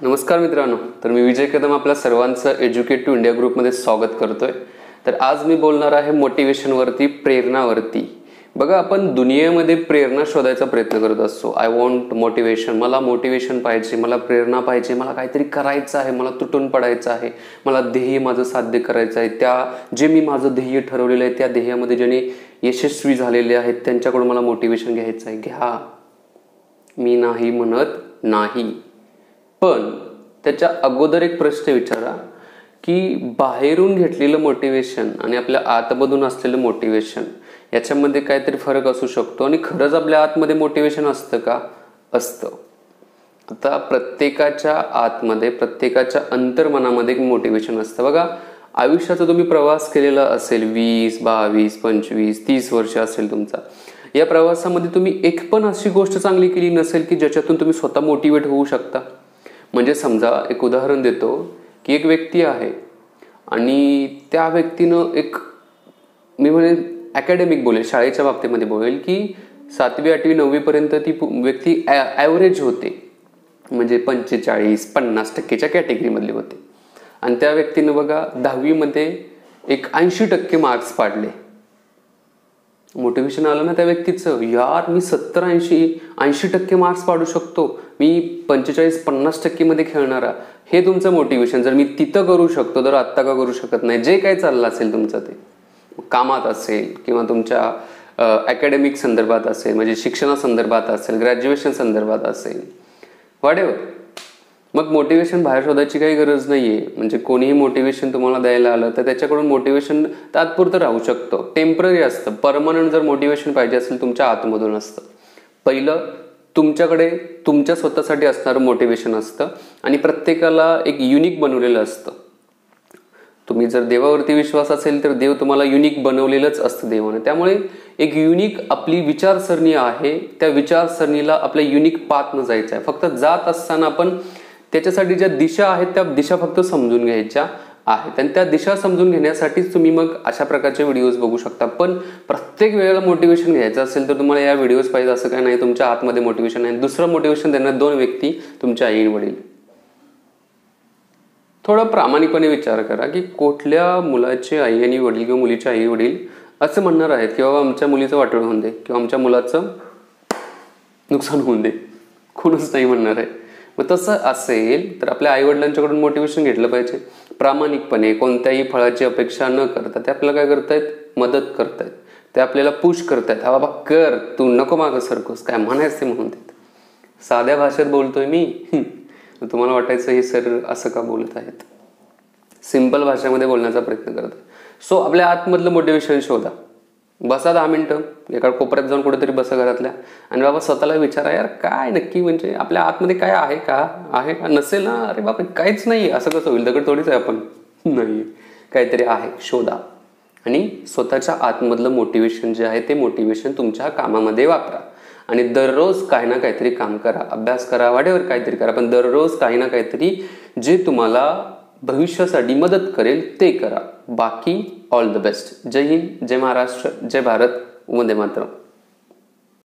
नमस्कार मित्रांनो, तर मी विजय कदम आपल्या सर्वांचं एज्युकेट टू इंडिया ग्रुपमध्ये स्वागत करतोय। तर आज मी बोलणार आहे मोटिवेशनवरती, प्रेरणावरती। बघा, आपण दुनियेमध्ये प्रेरणा शोधायचा प्रयत्न करत असतो। आय वॉन्ट मोटिवेशन, मला मोटिवेशन पाहिजे, मला प्रेरणा पाहिजे, मला काहीतरी करायचं आहे, मला तुटून पडायचं आहे, मला ध्येय माझं साध्य करायचं आहे, जे मी माझं ध्येय ठरवलेलं आहे त्या ध्येयामध्ये ज्याने यशस्वी झालेले आहेत त्यांच्याकडून मला मोटिवेशन घ्यायचं आहे। घ्या, मी नाही म्हणत नाही, पण त्याच्या अगोदर एक प्रश्न विचारा की बाहेरून घेतलेलं मोटिवेशन आणि आपल्या आतमधून असलेलं मोटिवेशन याच्यामध्ये काहीतरी फरक असू शकतो आणि खरंच आपल्या आतमध्ये मोटिवेशन असतं का? असतं। आता प्रत्येकाच्या आतमध्ये, प्रत्येकाच्या अंतर्मनामध्ये एक मोटिवेशन असतं। बघा, आयुष्याचा तुम्ही प्रवास केलेला असेल, 20, 22, 25, 30 वर्ष असेल तुमचा। या प्रवासामध्ये तुम्ही एक पण अशी गोष्ट चांगली केली नसेल की ज्याच्यातून तुम्ही स्वतः मोटिवेट होऊ शकता। म्हणजे समजा, एक उदाहरण देतो की एक व्यक्ती आहे आणि त्या व्यक्तीनं मी म्हणेन अकॅडमिक बोलेल, शाळेच्या बाबतीमध्ये बोलेल की 7वी 8वी 9वी पर्यंत ती व्यक्ती ॲव्हरेज होते, म्हणजे 45-50% कॅटेगरीमधले होते। आणि त्या व्यक्तीनं बघा 10वी मध्ये एक 80% मार्क्स पाडले। मोटिवेशन आलं ना त्या व्यक्तीचं, यार मी 70-80% मार्क्स पाडू शकतो, मी 45-50% मध्ये खेळणारा। हे तुमचं मोटिवेशन। जर मी तिथं करू शकतो तर आत्ता का करू शकत नाही? जे काही चाललं असेल तुमचं, ते कामात असेल किंवा तुमच्या अकॅडमिक संदर्भात असेल, म्हणजे शिक्षणासंदर्भात असेल, ग्रॅज्युएशन संदर्भात असेल, व्हॉटएव्हर। मग मोटिवेशन बाहेर शोधायची काही गरज नाहीये। म्हणजे कोणीही मोटिवेशन तुम्हाला द्यायला आलं तर त्याच्याकडून मोटिवेशन तात्पुरतं राहू शकतं, टेम्पररी असतं। परमनंट जर मोटिवेशन पाहिजे असेल तुमच्या आतमधून असतं। पहिलं तुमच्याकडे तुमच्या स्वतःसाठी असणारं मोटिवेशन असतं आणि प्रत्येकाला एक युनिक बनवलेलं असतं। तुम्ही जर देवावरती विश्वास असेल तर देव तुम्हाला युनिक बनवलेलंच असतं देवाने। त्यामुळे एक युनिक आपली विचारसरणी आहे, त्या विचारसरणीला आपल्या युनिक पाथनं जायचं आहे। फक्त जात असताना आपण त्याच्यासाठी ज्या दिशा आहेत त्या दिशा फक्त समजून घ्यायच्या आहेत आणि त्या दिशा समजून घेण्यासाठीच तुम्ही मग अशा प्रकारचे व्हिडिओज बघू शकता। पण प्रत्येक वेळेला मोटिवेशन घ्यायचं असेल तर तुम्हाला या व्हिडिओज पाहिजे असं काय नाही। तुमच्या आतमध्ये मोटिवेशन आहे। दुसरं मोटिवेशन देणार 2 व्यक्ती, तुमच्या आई वडील। थोडा प्रामाणिकपणे विचार करा की कुठल्या मुलाचे आई आणि वडील किंवा मुलीचे आई वडील असं म्हणणार आहेत की बाबा आमच्या मुलीचं वाटोळं होऊन दे किंवा आमच्या मुलाचं नुकसान होऊन दे? कोणच नाही म्हणणार आहे। मग तसं असेल तर आपल्या आई वडिलांच्याकडून मोटिवेशन घेतलं पाहिजे प्रामाणिकपणे, कोणत्याही फळाची अपेक्षा न करता। ते आपल्याला काय करतायत? मदत करतायत, ते आपल्याला पुश करतायत। हा बाबा कर, तू नको मागं सरकोस, काय म्हणायचं ते म्हणून देत। साध्या भाषेत बोलतोय मी, तुम्हाला वाटायचं हे सर असं का बोलत आहेत? सिंपल भाषेमध्ये बोलण्याचा प्रयत्न करत आहे। सो आपल्या आतमधलं मोटिवेशन शोधा। बसा 10 मिनिटं एका कोपऱ्यात जाऊन, कुठेतरी बसा घरातल्या, आणि बाबा स्वतःला विचारा, यार काय नक्की म्हणजे आपल्या आतमध्ये काय आहे का? नसेल ना, अरे बाबा काहीच नाही, असं कसं होईल? दगड थोडीच आहे आपण, नाही, काहीतरी आहे, शोधा। आणि स्वतःच्या आतमधलं मोटिवेशन जे आहे ते मोटिवेशन तुमच्या कामामध्ये वापरा आणि दररोज काही ना काहीतरी काम करा, अभ्यास करा, वाटेवर काहीतरी करा, पण दररोज काही ना काहीतरी जे तुम्हाला भविष्यासाठी मदत करेल ते करा। बाकी ऑल द बेस्ट। जय हिंद, जय महाराष्ट्र, जय भारत, वंदे मातरम।